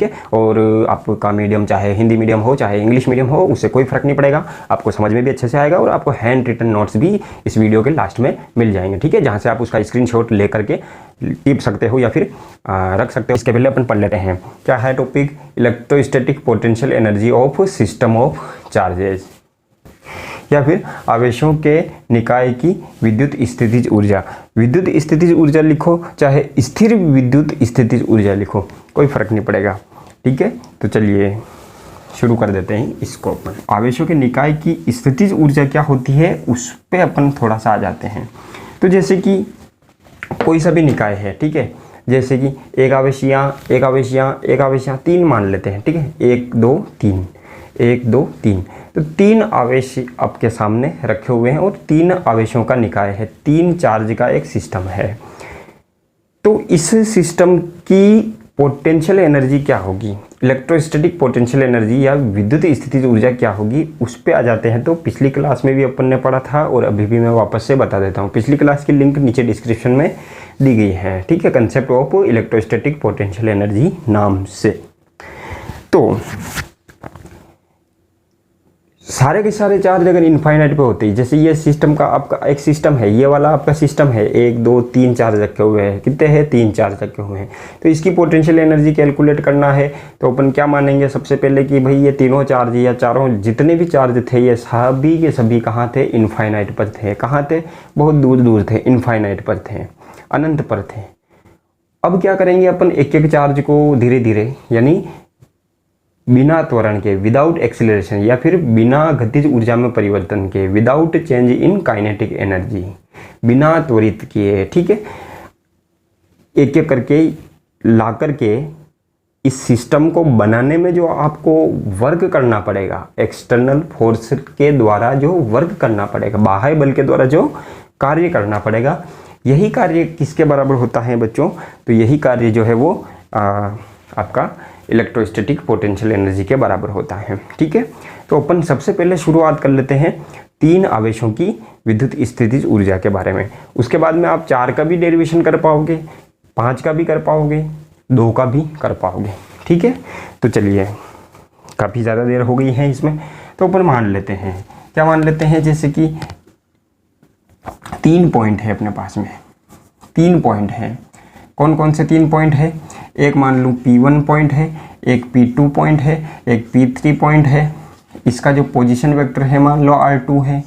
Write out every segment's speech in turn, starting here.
ठीक है। और आपका मीडियम चाहे हिंदी मीडियम हो चाहे इंग्लिश मीडियम हो, उससे कोई फ़र्क नहीं पड़ेगा, आपको समझ में भी अच्छे से आएगा और आपको हैंड रिटन नोट्स भी इस वीडियो के लास्ट में मिल जाएंगे, ठीक है, जहाँ से आप उसका स्क्रीनशॉट ले करके टिप सकते हो या फिर रख सकते हो। इसके पहले अपन पढ़ लेते हैं क्या है topic, electrostatic potential energy of system of charges, या फिर आवेशों के निकाय की विद्युत स्थितिज ऊर्जा। विद्युत स्थितिज ऊर्जा लिखो चाहे स्थिर विद्युत स्थितिज ऊर्जा लिखो, कोई फर्क नहीं पड़ेगा, ठीक है। तो चलिए शुरू कर देते हैं इसको अपन। आवेशों के निकाय की स्थितिज ऊर्जा क्या होती है उस पर अपन थोड़ा सा आ जाते हैं। तो जैसे कि कोई सा भी निकाय है, ठीक है, जैसे कि एक आवेशियाँ 3 मान लेते हैं, ठीक है, 1 2 3 1 2 3, तो 3 आवेश आपके सामने रखे हुए हैं और 3 आवेशों का निकाय है, 3 चार्ज का एक सिस्टम है। तो इस सिस्टम की पोटेंशियल एनर्जी क्या होगी, इलेक्ट्रोस्टैटिक पोटेंशियल एनर्जी या विद्युत स्थितिज ऊर्जा क्या होगी, उस पे आ जाते हैं। तो पिछली क्लास में भी अपन ने पढ़ा था और अभी भी मैं वापस से बता देता हूँ। पिछली क्लास की लिंक नीचे डिस्क्रिप्शन में दी गई है, ठीक है, concept of electrostatic potential energy नाम से। तो सारे के सारे चार्ज अगर इनफाइनाइट पे होते हैं, जैसे ये सिस्टम का आपका एक सिस्टम है, ये वाला आपका सिस्टम है, 1 2 3 चार्ज रखे हुए हैं, कितने हैं 3 चार्ज रखे हुए हैं। तो इसकी पोटेंशियल एनर्जी कैलकुलेट करना है तो अपन क्या मानेंगे सबसे पहले कि भाई ये तीनों चार्ज या चारों जितने भी चार्ज थे ये सभी के सभी कहाँ थे, इनफाइनाइट पर थे। कहाँ थे, बहुत दूर दूर थे, इनफाइनाइट पर थे, अनंत पर थे। अब क्या करेंगे अपन, एक एक चार्ज को धीरे धीरे यानी बिना त्वरण के, विदाउट एक्सीलरेशन, या फिर बिना गतिज ऊर्जा में परिवर्तन के, without change in kinetic energy, बिना त्वरित किए, ठीक है, एक एक करके ला करके इस सिस्टम को बनाने में जो आपको वर्क करना पड़ेगा, एक्सटर्नल फोर्स के द्वारा जो वर्क करना पड़ेगा, बाह्य बल के द्वारा जो कार्य करना पड़ेगा, यही कार्य किसके बराबर होता है बच्चों, तो यही कार्य जो है वो आपका इलेक्ट्रोस्टैटिक पोटेंशियल एनर्जी के बराबर होता है, ठीक है। तो अपन सबसे पहले शुरुआत कर लेते हैं 3 आवेशों की विद्युत स्थितिज ऊर्जा के बारे में। उसके बाद में आप 4 का भी डेरिवेशन कर पाओगे, 5 का भी कर पाओगे, 2 का भी कर पाओगे, ठीक है। तो चलिए, काफ़ी ज़्यादा देर हो गई है इसमें, तो अपन मान लेते हैं, क्या मान लेते हैं, जैसे कि 3 पॉइंट है अपने पास में, 3 पॉइंट है। कौन कौन से 3 पॉइंट है, एक मान लूँ P1 पॉइंट है, एक P2 पॉइंट है, एक P3 पॉइंट है। इसका जो पोजीशन वेक्टर है मान लो R2 है,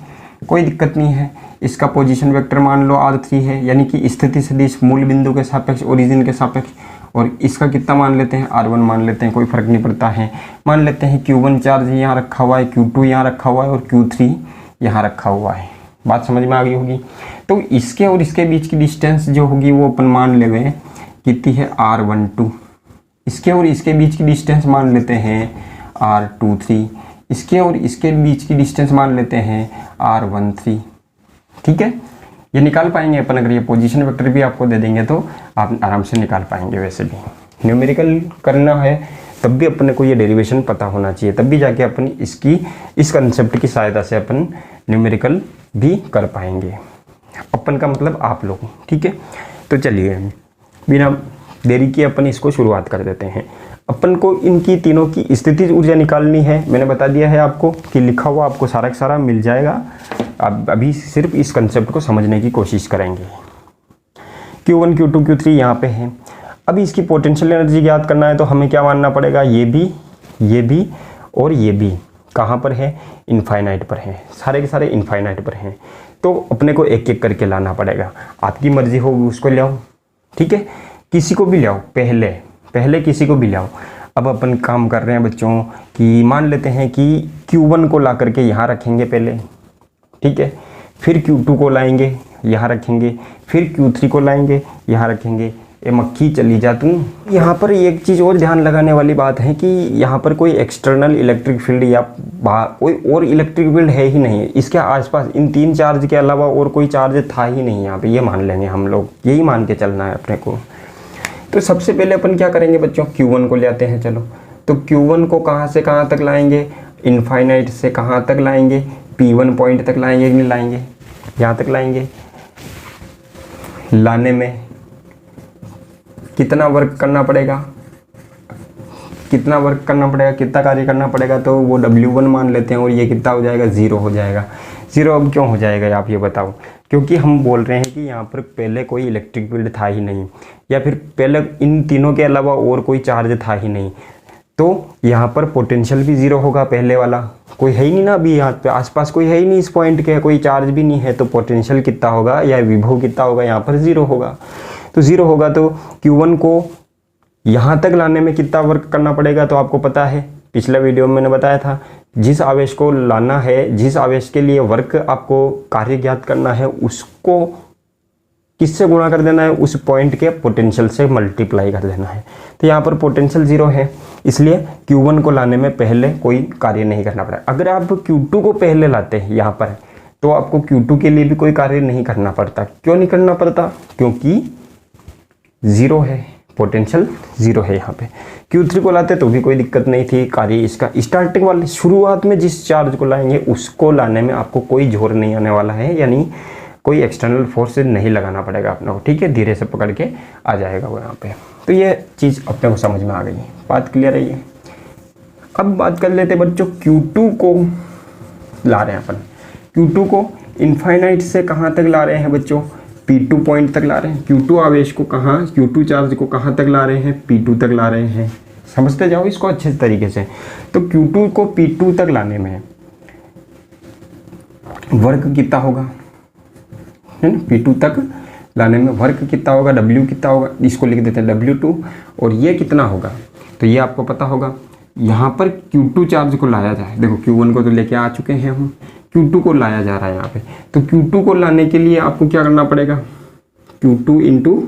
कोई दिक्कत नहीं है। इसका पोजीशन वेक्टर मान लो R3 है, यानी कि स्थिति सदिश मूल बिंदु के सापेक्ष, ओरिजिन के सापेक्ष। और इसका कितना मान लेते हैं, R1 मान लेते हैं, कोई फर्क नहीं पड़ता है। मान लेते हैं Q1 चार्ज यहाँ रखा हुआ है, Q2 यहाँ रखा हुआ है और Q3 यहाँ रखा हुआ है। बात समझ में आ गई होगी। तो इसके और इसके बीच की डिस्टेंस जो होगी वो अपन मान ले गए कितनी है, R12। इसके और इसके बीच की डिस्टेंस मान लेते हैं R23। इसके और इसके बीच की डिस्टेंस मान लेते हैं R13, ठीक है। ये निकाल पाएंगे अपन, अगर ये पोजीशन वेक्टर भी आपको दे देंगे तो आप आराम से निकाल पाएंगे। वैसे भी न्यूमेरिकल करना है तब भी अपने को ये डेरिवेशन पता होना चाहिए, तब भी जाके अपन इस कंसेप्ट की सहायता से अपन न्यूमेरिकल भी कर पाएंगे। अपन का मतलब आप लोग, ठीक है। तो चलिए बिना देरी के अपन इसको शुरुआत कर देते हैं। अपन को इनकी तीनों की स्थितिज ऊर्जा निकालनी है। मैंने बता दिया है आपको कि लिखा हुआ आपको सारा का सारा मिल जाएगा। अब अभी सिर्फ इस कंसेप्ट को समझने की कोशिश करेंगे। Q1 Q2 Q3 यहाँ पे है। अभी इसकी पोटेंशियल एनर्जी ज्ञात करना है तो हमें क्या मानना पड़ेगा, ये भी और ये भी कहाँ पर है, इनफाइनाइट पर है, सारे के सारे इनफाइनाइट पर हैं। तो अपने को एक एक करके लाना पड़ेगा। आपकी मर्जी होगी उसको ले आओ, ठीक है, किसी को भी ले आओ, पहले किसी को भी ले आओ। अब अपन काम कर रहे हैं बच्चों कि मान लेते हैं कि Q1 को ला करके यहाँ रखेंगे पहले, ठीक है, फिर Q2 को लाएंगे यहाँ रखेंगे, फिर Q3 को लाएंगे यहाँ रखेंगे। ए मक्खी चली जा तू। यहाँ पर एक चीज़ और ध्यान लगाने वाली बात है कि यहाँ पर कोई एक्सटर्नल इलेक्ट्रिक फील्ड या कोई और इलेक्ट्रिक फील्ड है ही नहीं। इसके आसपास इन 3 चार्ज के अलावा और कोई चार्ज था ही नहीं यहाँ पे, ये मान लेंगे हम लोग, यही मान के चलना है अपने को। तो सबसे पहले अपन क्या करेंगे बच्चों, Q1 को ले आते हैं। चलो, तो Q1 को कहाँ से कहाँ तक लाएंगे, इनफाइनाइट से कहाँ तक लाएंगे, P1 पॉइंट तक लाएंगे कि नहीं लाएंगे, यहाँ तक लाएंगे। लाने में कितना वर्क करना पड़ेगा, कितना वर्क करना पड़ेगा, कितना कार्य करना पड़ेगा, तो वो W1 मान लेते हैं और ये कितना हो जाएगा, 0 हो जाएगा। 0 अब क्यों हो जाएगा आप ये बताओ? क्योंकि हम बोल रहे हैं कि यहाँ पर पहले कोई इलेक्ट्रिक फील्ड था ही नहीं, या फिर पहले इन तीनों के अलावा और कोई चार्ज था ही नहीं, तो यहाँ पर पोटेंशियल भी 0 होगा। पहले वाला कोई है ही नहीं ना, अभी यहाँ पे आसपास कोई है ही नहीं, इस पॉइंट के कोई चार्ज भी नहीं है, तो पोटेंशियल कितना होगा या विभव कितना होगा, यहाँ पर 0 होगा। तो 0 होगा तो Q1 को यहाँ तक लाने में कितना वर्क करना पड़ेगा, तो आपको पता है, पिछले वीडियो में मैंने बताया था, जिस आवेश को लाना है, जिस आवेश के लिए वर्क आपको कार्य ज्ञात करना है, उसको किससे गुणा कर देना है, उस पॉइंट के पोटेंशियल से मल्टीप्लाई कर देना है। तो यहाँ पर पोटेंशियल 0 है, इसलिए Q1 को लाने में पहले कोई कार्य नहीं करना पड़ेगा। अगर आप Q2 को पहले लाते हैं यहाँ पर, तो आपको Q2 के लिए भी कोई कार्य नहीं करना पड़ता। क्यों नहीं करना पड़ता? क्योंकि 0 है, पोटेंशियल 0 है यहाँ पे। Q3 को लाते तो भी कोई दिक्कत नहीं थी, कार्य इसका स्टार्टिंग वाले शुरुआत में जिस चार्ज को लाएंगे उसको लाने में आपको कोई जोर नहीं आने वाला है, यानी कोई एक्सटर्नल फोर्स नहीं लगाना पड़ेगा अपने को, ठीक है, धीरे से पकड़ के आ जाएगा वो यहाँ पे। तो ये चीज़ अपने को समझ में आ गई, बात क्लियर है ये। अब बात कर लेते बच्चों, Q2 को ला रहे हैं अपन। Q2 को इनफाइनाइट से कहाँ तक ला रहे हैं बच्चों? P2 पॉइंट तक ला रहे हैं। Q2 आवेश को कहाँ, Q2 चार्ज को कहाँ तक ला रहे हैं? P2 तक ला रहे हैं। समझते जाओ इसको अच्छे तरीके से। तो Q2 को P2 तक लाने में वर्क कितना होगा, P2 तक लाने में वर्क कितना होगा, W कितना होगा, इसको लिख देते हैं W2, और ये कितना होगा, तो ये आपको पता होगा। यहाँ पर Q2 चार्ज को लाया जाए, देखो Q1 को तो लेके आ चुके हैं हम, Q2 को लाया जा रहा है यहाँ पे। तो Q2 को लाने के लिए आपको क्या करना पड़ेगा, Q2 इंटू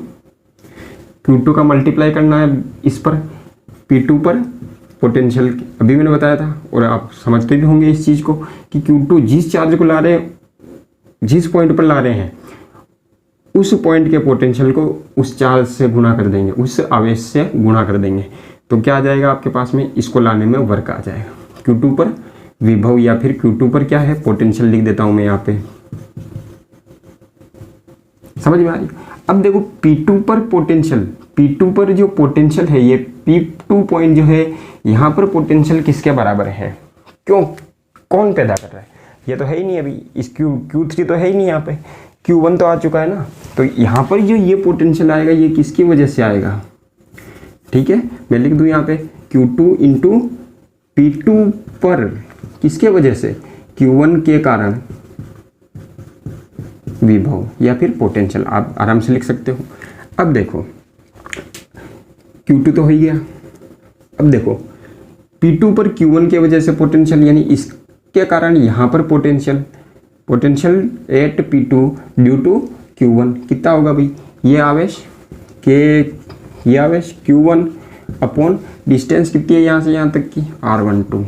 Q2 का मल्टीप्लाई करना है इस पर, P2 पर पोटेंशियल, अभी मैंने बताया था, और आप समझते भी होंगे इस चीज़ को कि Q2 जिस चार्ज को ला रहे हैं, जिस पॉइंट पर ला रहे हैं, उस पॉइंट के पोटेंशियल को उस चार्ज से गुणा कर देंगे, उस आवेश से गुणा कर देंगे, तो क्या आ जाएगा आपके पास में, इसको लाने में वर्क आ जाएगा। Q2 पर विभव, या फिर Q2 पर क्या है, पोटेंशियल लिख देता हूं मैं यहाँ पे, समझ में आ रही? अब देखो P2 पर पोटेंशियल, P2 पर जो पोटेंशियल है, ये P2 पॉइंट जो है, यहाँ पर पोटेंशियल किसके बराबर है? क्यों, कौन पैदा कर रहा है? ये तो है ही नहीं अभी, इस Q3 तो है ही नहीं यहाँ पे, Q1 तो आ चुका है ना। तो यहाँ पर जो ये पोटेंशियल आएगा, ये किसकी वजह से आएगा? ठीक है, मैं लिख दूँ यहाँ पे Q2 इंटू P2 पर किसके वजह से, Q1 के कारण विभव या फिर पोटेंशियल, आप आराम से लिख सकते हो। अब देखो Q2 तो हो ही गया, अब देखो P2 पर Q1 के वजह से पोटेंशियल, यानी इसके कारण यहाँ पर potential at P2 due to Q1 कितना होगा भाई, ये आवेश Q1 अपॉन डिस्टेंस कितनी है यहाँ से यहाँ तक की, R12,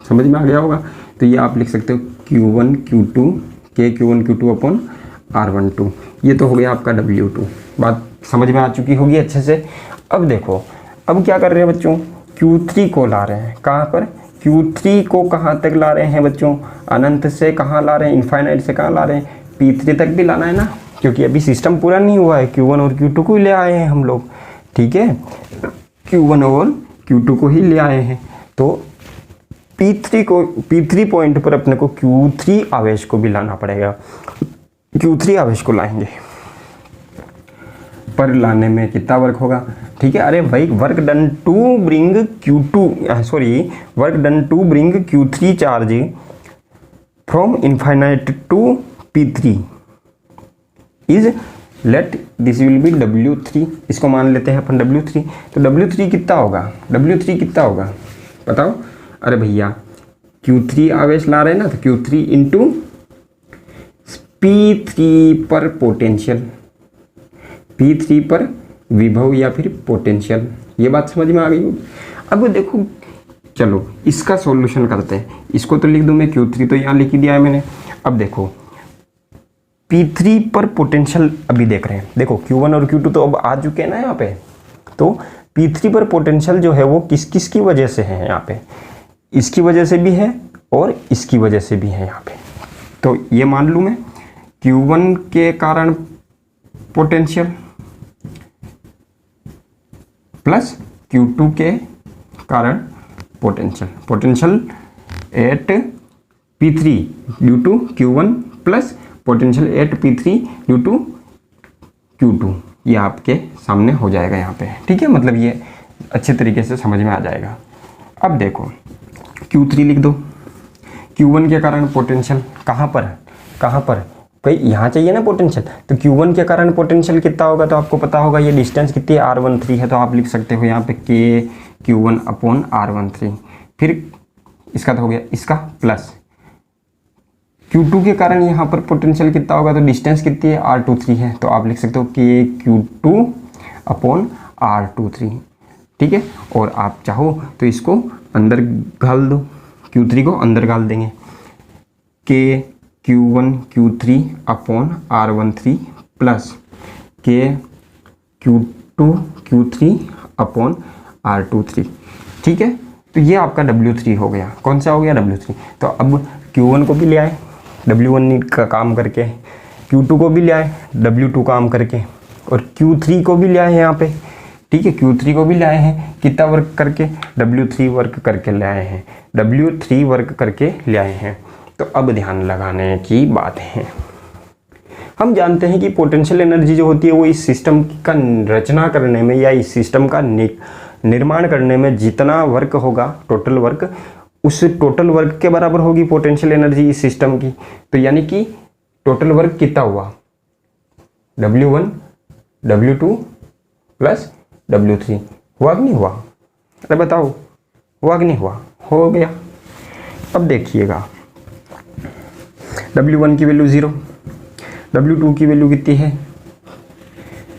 समझ में आ गया होगा। तो ये आप लिख सकते हो Q1 Q2 अपॉन R12, ये तो हो गया आपका W2। बात समझ में आ चुकी होगी अच्छे से। अब देखो, अब क्या कर रहे हैं बच्चों, Q3 को ला रहे हैं, कहाँ पर, Q3 को कहाँ तक ला रहे हैं बच्चों, अनंत से कहाँ ला रहे हैं, इनफाइनाइट से कहाँ ला रहे हैं, P3 तक भी लाना है ना, क्योंकि अभी सिस्टम पूरा नहीं हुआ है, Q1 और Q2 को ही ले आए हैं हम लोग, ठीक है, Q1 और Q2 को ही ले आए हैं। तो P3 पॉइंट पर अपने को Q3 आवेश को भी लाना पड़ेगा, Q3 आवेश को लाएंगे, पर लाने में कितना वर्क होगा, ठीक है। अरे भाई, work done to bring Q3 charge from infinite to P3 is, let this will be W3, इसको मान लेते हैं अपन W3। तो W3 कितना होगा, बताओ। अरे भैया, Q3 आवेश ला रहे हैं ना, तो Q3 इंटू P3 पर पोटेंशियल, P3 पर विभव या फिर पोटेंशियल, ये बात समझ में आ गई होगी। अब देखो, चलो इसका सॉल्यूशन करते हैं, इसको तो लिख दूं मैं, Q3 तो यहाँ लिख ही दिया है मैंने। अब देखो P3 पर पोटेंशियल अभी देख रहे हैं, देखो Q1 और Q2 तो अब आ चुके हैं ना यहाँ पे, तो P3 पर पोटेंशियल जो है वो किस की वजह से है यहाँ पे, इसकी वजह से भी है और इसकी वजह से भी है यहाँ पे। तो ये मान लूँ मैं, Q1 के कारण पोटेंशियल प्लस Q2 के कारण potential at P3 due to Q1 plus potential at P3 due to Q2, ये आपके सामने हो जाएगा यहाँ पे, ठीक है। मतलब ये अच्छे तरीके से समझ में आ जाएगा। अब देखो Q3 लिख दो, Q1 के कारण पोटेंशियल कहाँ पर भाई यहाँ चाहिए ना पोटेंशियल, तो Q1 के कारण पोटेंशियल कितना होगा, तो आपको पता होगा ये डिस्टेंस कितनी है R13 है, तो आप लिख सकते हो यहाँ पे KQ1 अपॉन R13। फिर इसका तो हो गया, इसका प्लस Q2 के कारण यहाँ पर पोटेंशियल कितना होगा, तो डिस्टेंस कितनी है R23 है, तो आप लिख सकते हो KQ2 अपॉन R23, ठीक है। और आप चाहो तो इसको अंदर घाल दो, Q3 को अंदर घाल देंगे, KQ1 Q3 upon R13 plus KQ2 Q3 upon R23, ठीक है। तो ये आपका W3 हो गया। कौन सा हो गया, W3। तो अब Q1 को भी ले आए W1 का काम करके, Q2 को भी ले आए W2 काम करके, और Q3 को भी ले आए यहाँ पे, ठीक है। Q3 को भी ले आए हैं, कितना वर्क करके, W3 वर्क करके ले आए हैं, W3 वर्क करके ले आए हैं। तो अब ध्यान लगाने की बात है, हम जानते हैं कि पोटेंशियल एनर्जी जो होती है वो इस सिस्टम का रचना करने में या इस सिस्टम का निर्माण करने में जितना वर्क होगा, टोटल वर्क, उस टोटल वर्क के बराबर होगी पोटेंशियल एनर्जी इस सिस्टम की। तो यानी कि टोटल वर्क कितना हुआ, W1 W2 प्लस W3, हुआ कि नहीं हुआ, अरे बताओ हुआ कि नहीं हुआ, हो गया। अब देखिएगा W1 की वैल्यू 0, W2 की वैल्यू कितनी है,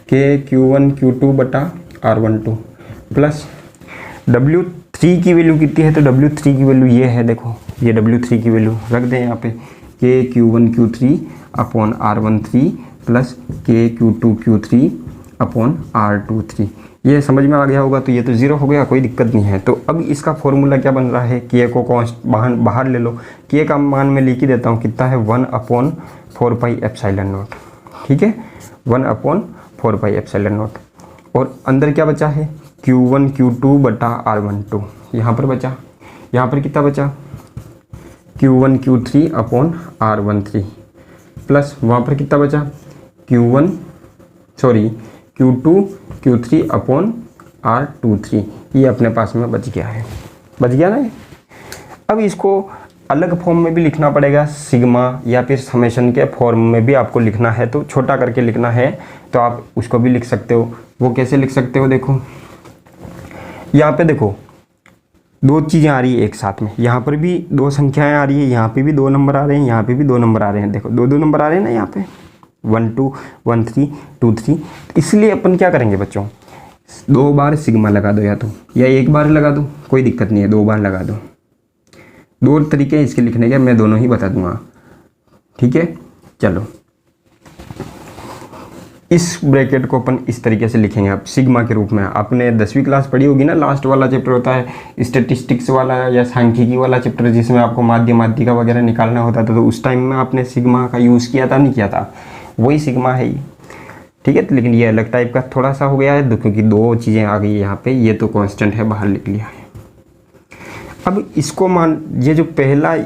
KQ1 Q2 बटा R12 प्लस W3 की वैल्यू कितनी है, तो W3 की वैल्यू ये है, देखो ये W3 की वैल्यू रख दें यहाँ पे, KQ1 Q3 upon R13 plus KQ2 Q3 upon R23। ये समझ में आ गया होगा। तो ये तो 0 हो गया, कोई दिक्कत नहीं है। तो अब इसका फॉर्मूला क्या बन रहा है, K को कॉन्स्ट बाहर ले लो, K का मान मैं लिख ही देता हूँ, कितना है 1/4πε0, ठीक है, 1/4πε0। और अंदर क्या बचा है, Q1 Q2 बटा R12, यहाँ पर बचा, यहाँ पर कितना बचा, Q1 Q3 upon R13 plus वहाँ पर कितना बचा, Q2 Q3 अपॉन R23, ये अपने पास में बच गया है, बच गया ना। अब इसको अलग फॉर्म में भी लिखना पड़ेगा, सिग्मा या फिर समेशन के फॉर्म में भी आपको लिखना है, तो छोटा करके लिखना है तो आप उसको भी लिख सकते हो। वो कैसे लिख सकते हो, देखो यहाँ पे देखो दो चीज़ें आ रही है एक साथ में, यहाँ पर भी दो संख्याएं आ रही है, यहाँ पे भी 2 नंबर आ रहे हैं, यहाँ पे भी 2 नंबर आ रहे हैं, देखो 2 नंबर आ रहे हैं ना यहाँ पे, 1 2 1 3 2 3। इसलिए अपन क्या करेंगे बच्चों, 2 बार सिग्मा लगा दो, या तो या 1 बार लगा दो, कोई दिक्कत नहीं है, 2 बार लगा दो। 2 तरीके इसके लिखने के, मैं दोनों ही बता दूंगा, ठीक है। चलो इस ब्रैकेट को अपन इस तरीके से लिखेंगे आप सिग्मा के रूप में। आपने 10वीं क्लास पढ़ी होगी ना, लास्ट वाला चैप्टर होता है स्टैटिस्टिक्स वाला या सांख्यिकी वाला चैप्टर, जिसमें आपको माध्यिका वगैरह निकालना होता था, तो उस टाइम में आपने सिग्मा का यूज़ किया था, नहीं किया था, वही सिग्मा है ये, ठीक है। तो लेकिन ये अलग टाइप का थोड़ा सा हो गया है, क्योंकि 2 चीज़ें आ गई यहाँ पे, ये तो कांस्टेंट है, बाहर लिख लिया है। अब इसको मान, ये जो पहला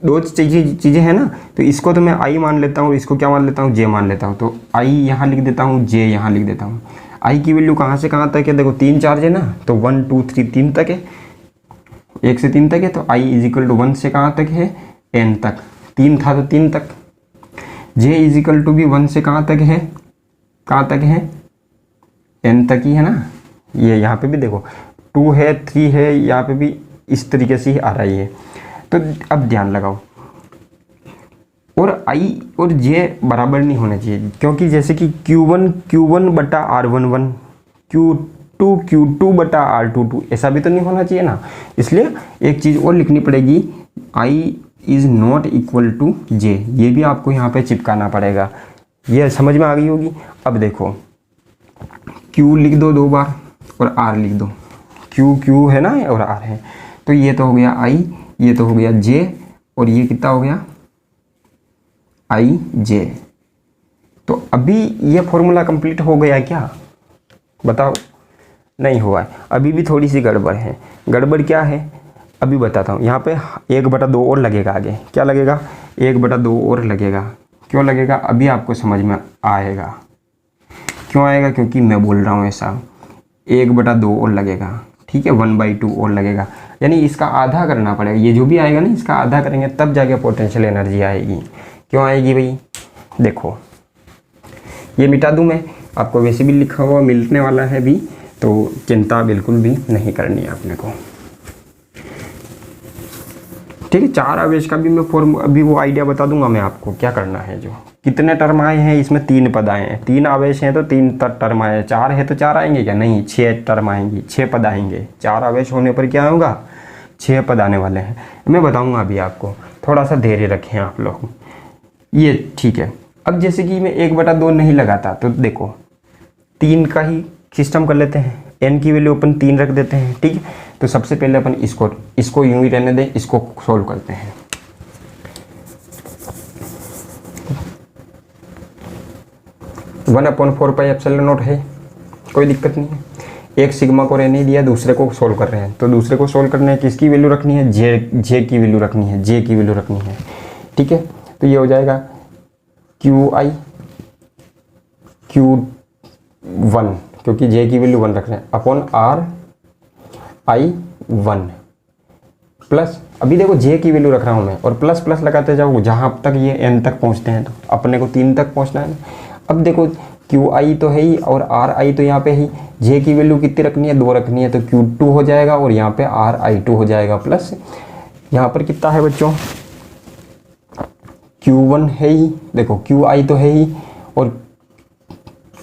2 चीज़ें हैं ना, तो इसको तो मैं आई मान लेता हूँ, इसको क्या मान लेता हूँ, जे मान लेता हूँ। तो आई यहाँ लिख देता हूँ, जे यहाँ लिख देता हूँ। आई की वैल्यू कहाँ से कहाँ तक है, देखो 3 4 है ना, तो 1 2 3 3 तक है, 1 से 3 तक है, तो आई इज इक्वल टू 1 से कहाँ तक है, n तक, 3 था तो 3 तक। जे इज इक्वल टू भी 1 से कहाँ तक है, n तक ही है ना। ये यहाँ पे भी देखो 2 है 3 है, यहाँ पे भी इस तरीके से ही आ रही है। तो अब ध्यान लगाओ, और I और J बराबर नहीं होने चाहिए, क्योंकि जैसे कि Q1 बटा R11, Q2 बटा R22, ऐसा भी तो नहीं होना चाहिए ना। इसलिए एक चीज़ और लिखनी पड़ेगी, I is not equal to J, ये भी आपको यहाँ पे चिपकाना पड़ेगा। ये समझ में आ गई होगी। अब देखो Q लिख दो 2 बार और R लिख दो, Q है ना और R है, तो ये तो हो गया I, ये तो हो गया J, और ये कितना हो गया IJ। तो अभी ये फॉर्मूला कंप्लीट हो गया क्या, बताओ। नहीं हुआ है, अभी भी थोड़ी सी गड़बड़ है। गड़बड़ क्या है अभी बताता हूँ। यहाँ पे 1/2 और लगेगा, आगे क्या लगेगा 1/2 और लगेगा। क्यों लगेगा अभी आपको समझ में आएगा। क्यों आएगा, क्योंकि मैं बोल रहा हूँ ऐसा 1/2 और लगेगा, ठीक है 1/2 और लगेगा, यानी इसका आधा करना पड़ेगा। ये जो भी आएगा ना इसका आधा करेंगे तब जाके पोटेंशियल एनर्जी आएगी। क्यों आएगी भाई, देखो ये मिटा दूँ मैं, आपको वैसे भी लिखा हुआ मिलने वाला है भी, तो चिंता बिल्कुल भी नहीं करनी है अपने को, ठीक है। 4 आवेश का भी मैं फॉर्म अभी वो आइडिया बता दूंगा मैं आपको क्या करना है। जो कितने टर्म आए हैं इसमें 3 पद आए हैं, 3 आवेश हैं तो 3 टर्म आए हैं, 4 है तो 4 आएंगे क्या, नहीं 6 टर्म आएंगी, 6 पद आएंगे। 4 आवेश होने पर क्या होगा 6 पद आने वाले हैं, मैं बताऊंगा अभी आपको, थोड़ा सा धैर्य रखें आप लोग, ये ठीक है। अब जैसे कि मैं 1/2 नहीं लगाता तो देखो 3 का ही सिस्टम कर लेते हैं, n की वैल्यू अपन 3 रख देते हैं, ठीक है। तो सबसे पहले अपन इसको यूं ही रहने दें, इसको सोल्व करते हैं। वन अपॉन 4πε0 है, कोई दिक्कत नहीं है। एक सिग्मा को रहने दिया, दूसरे को सोल्व कर रहे हैं, तो दूसरे को सोल्व करने किसकी वैल्यू रखनी है, जे की वैल्यू रखनी है, जे की वैल्यू रखनी है, ठीक है। तो ये हो जाएगा QI Q1, क्योंकि जे की वैल्यू 1 रख रहे हैं, अपॉन RI1 प्लस, अभी देखो जे की वैल्यू रख रहा हूँ मैं, और प्लस प्लस लगाते जाओ जहाँ तक ये n तक पहुँचते हैं, तो अपने को 3 तक पहुँचना है। अब देखो QI तो है ही और RI तो यहाँ पे ही, जे की वैल्यू कितनी रखनी है 2 रखनी है, तो Q2 हो जाएगा और यहाँ पे RI2 हो जाएगा, प्लस यहाँ पर कितना है बच्चों Q1 है ही, देखो QI तो है ही, और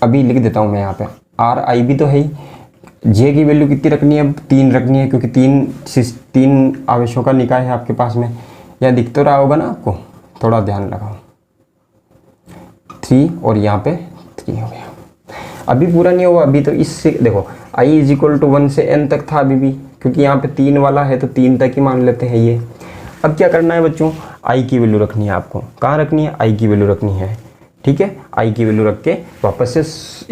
अभी लिख देता हूँ मैं यहाँ पे RI भी तो है ही। जे की वैल्यू कितनी रखनी है 3 रखनी है, क्योंकि 3 आवेशों का निकाय है आपके पास में, या दिख तो रहा होगा ना आपको, थोड़ा ध्यान लगाओ, 3 और यहाँ पे 3 हो गया। अभी पूरा नहीं हुआ, अभी तो इससे देखो I = 1 से n तक था अभी भी, क्योंकि यहाँ पे 3 वाला है तो 3 तक ही मान लेते हैं ये। अब क्या करना है बच्चों, I की वैल्यू रखनी है आपको, कहाँ रखनी है I की वैल्यू रखनी है, ठीक है। I की वैल्यू रख के वापस से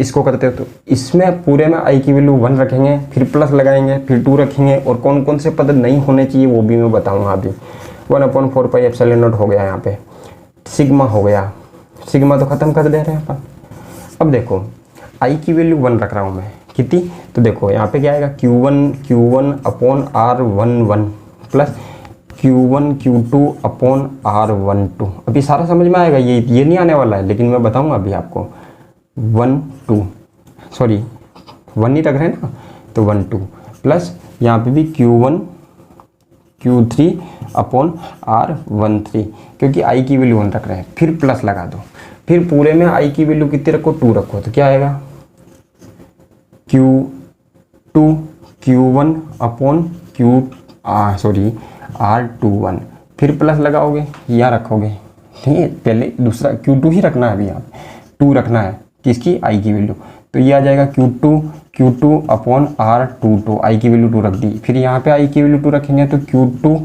इसको करते हो, तो इसमें पूरे में I की वैल्यू 1 रखेंगे, फिर प्लस लगाएंगे, फिर 2 रखेंगे, और कौन कौन से पद नहीं होने चाहिए वो भी मैं बताऊंगा अभी। 1/4πε0 हो गया, यहाँ पे सिग्मा हो गया, सिग्मा तो ख़त्म कर दे रहे हैं अपन। अब देखो I की वैल्यू 1 रख रहा हूँ मैं, कितनी, तो देखो यहाँ पे क्या आएगा Q1 upon R11 plus Q1 Q2 upon R12। अभी सारा समझ में आएगा, ये नहीं आने वाला है, लेकिन मैं बताऊंगा अभी आपको। 1 2 सॉरी 1 ही रख रहे हैं ना, तो 1 2 प्लस यहाँ पे भी Q1 Q3 अपॉन R13, क्योंकि I की वैल्यू 1 रख रहे हैं, फिर प्लस लगा दो, फिर पूरे में I की वैल्यू कितनी रखो 2 रखो, तो क्या आएगा Q2 Q1 अपॉन R21, फिर प्लस लगाओगे यहाँ रखोगे, ठीक है। पहले दूसरा Q2 ही रखना है, अभी यहाँ 2 रखना है किसकी I की वैल्यू, तो ये आ जाएगा Q2 अपॉन R22, I की वैल्यू 2 रख दी, फिर यहाँ पे I की वैल्यू 2 रखेंगे तो Q2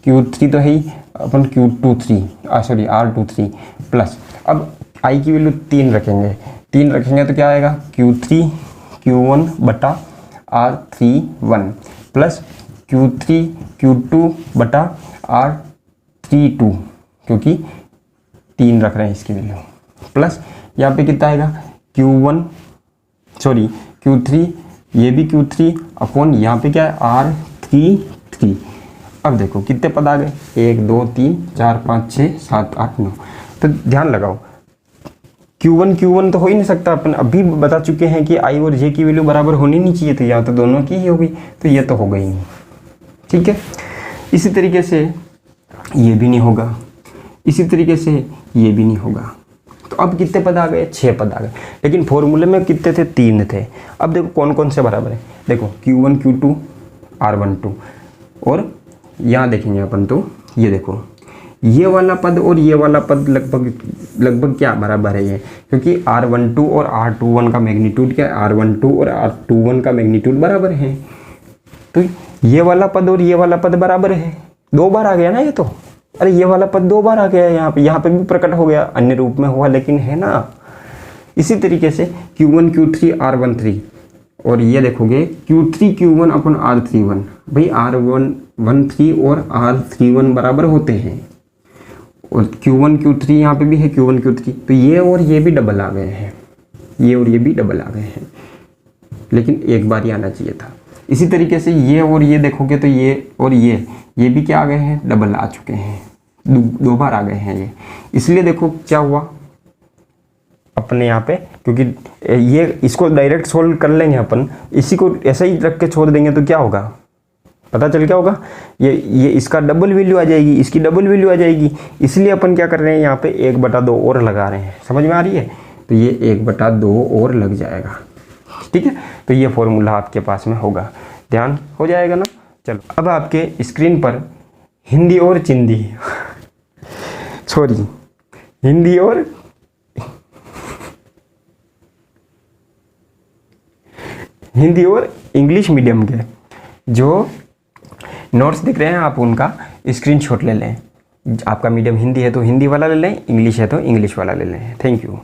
Q3 तो है ही अपन R23 प्लस, अब I की वैल्यू 3 रखेंगे तो क्या आएगा Q3 Q1 बटा R31 प्लस Q3 Q2 बटा R32, क्योंकि 3 रख रहे हैं इसकी वैल्यू, प्लस यहाँ पे कितना आएगा Q3, ये भी Q3 अपॉन यहाँ पे क्या है R33। अब देखो कितने पद आ गए, 1 2 3 4 5 6 7 8 9, तो ध्यान लगाओ Q1 तो हो ही नहीं सकता, अपन अभी बता चुके हैं कि I और J की वैल्यू बराबर होनी नहीं चाहिए, तो यहाँ तो दोनों की ही होगी, तो ये तो हो गई नहीं, ठीक है। इसी तरीके से ये भी नहीं होगा, इसी तरीके से ये भी नहीं होगा। तो अब कितने पद आ गए 6 पद आ गए, लेकिन फॉर्मूले में कितने थे 3 थे। अब देखो कौन कौन से बराबर है, देखो Q1 Q2 R12, और यहाँ देखेंगे अपन तो ये देखो ये वाला पद और ये वाला पद लगभग क्या बराबर है ये, क्योंकि R12 और R21 का मैग्नीट्यूड क्या है, R12 और R21 का मैग्नीट्यूड बराबर है, तो ये वाला पद और ये वाला पद बराबर है। 2 बार आ गया ना ये तो, अरे ये वाला पद 2 बार आ गया है, यहाँ पे भी प्रकट हो गया, अन्य रूप में हुआ लेकिन है ना। इसी तरीके से Q1 Q3 R13 और ये देखोगे Q3 Q1 अपन R31, भाई R113 और R31 बराबर होते हैं, और Q1 Q3 यहाँ पे भी है Q1 Q3, तो ये और ये भी डबल आ गए हैं, ये और ये भी डबल आ गए हैं, लेकिन एक बार ही आना चाहिए था। इसी तरीके से ये और ये देखोगे तो ये और ये भी क्या आ गए हैं, डबल आ चुके हैं, दो बार आ गए हैं ये। इसलिए देखो क्या हुआ अपने यहाँ पे, क्योंकि ये इसको डायरेक्ट सोल्व कर लेंगे अपन, इसी को ऐसे ही रख के छोड़ देंगे तो क्या होगा, पता चल क्या होगा, ये इसका डबल वैल्यू आ जाएगी, इसकी डबल वैल्यू आ जाएगी। इसलिए अपन क्या कर रहे हैं यहाँ पे 1/2 और लगा रहे हैं, समझ में आ रही है, तो ये 1/2 और लग जाएगा, ठीक है। तो ये फॉर्मूला आपके पास में होगा, ध्यान हो जाएगा ना। चलो अब आपके स्क्रीन पर हिंदी और चिंदी सॉरी हिंदी और इंग्लिश मीडियम के जो नोट्स दिख रहे हैं, आप उनका स्क्रीनशॉट ले लें। आपका मीडियम हिंदी है तो हिंदी वाला ले लें, इंग्लिश है तो इंग्लिश वाला ले लें। Thank you.